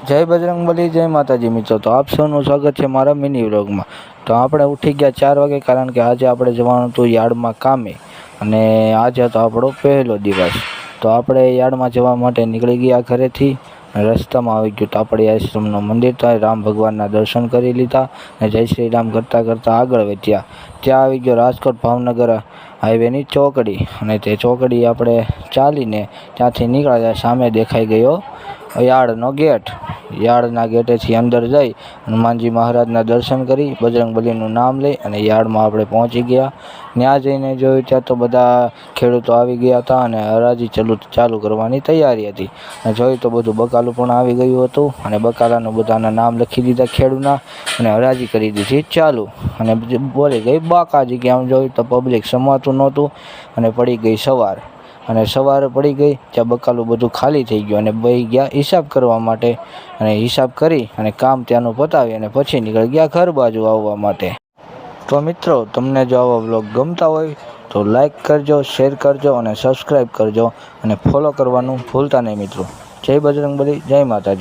જય બજરંગબલી, જય માતાજી મિત્રો। તો આપ સૌનું સ્વાગત છે મારા મિની વ્લોગમાં। તો આપણે ઉઠી ગયા 4 વાગે, કારણ કે આજે આપણે જવાનું હતું યાર્ડમાં કામે, અને આજે હતો આપણો પહેલો દિવસ। તો આપણે યાર્ડમાં જવા માટે નીકળી ગયા ઘરેથી। રસ્તામાં આવી ગયું તાપડી આશ્રમનું મંદિર, તો રામ ભગવાનના દર્શન કરી લીધા અને જય શ્રી રામ કરતાં કરતાં આગળ વધ્યા। ત્યાં આવી ગયો રાજકોટ ભાવનગર હાઈવેની ચોકડી, અને તે ચોકડી આપણે ચાલીને ત્યાંથી નીકળ્યા। સામે દેખાઈ ગયો યાર્ડનો ગેટ। યાર્ડના ગેટેથી અંદર જઈ હનુમાનજી મહારાજના દર્શન કરી, બજરંગબલીનું નામ લઈ અને યાર્ડમાં આપણે પહોંચી ગયા। ત્યાં જઈને જોયું ત્યાં તો બધા ખેડૂતો આવી ગયા હતા અને હરાજી ચાલુ કરવાની તૈયારી હતી। અને જોયું તો બધું બકાલું પણ આવી ગયું હતું, અને બકાલાનું બધાના નામ લખી દીધા ખેડૂના, અને હરાજી કરી દીધી ચાલુ। અને બોલી ગઈ બાકાજી, કે આમ જોયું તો પબ્લિક સમાતું નહોતું અને પડી ગઈ સવાર। અને સવારે પડી ગઈ ત્યાં બકાલું બધું ખાલી થઈ ગયું, અને બેસી ગયા હિસાબ કરવા માટે। અને હિસાબ કરી અને કામ ત્યાંનું પતાવી અને પછી નીકળી ગયા ઘર બાજુ આવવા માટે। તો મિત્રો, તમને જો આવા વ્લોગ ગમતા હોય તો લાઈક કરજો, શેર કરજો અને સબસ્ક્રાઈબ કરજો, અને ફોલો કરવાનું ભૂલતા નહીં મિત્રો। જય બજરંગબલી, જય માતાજી।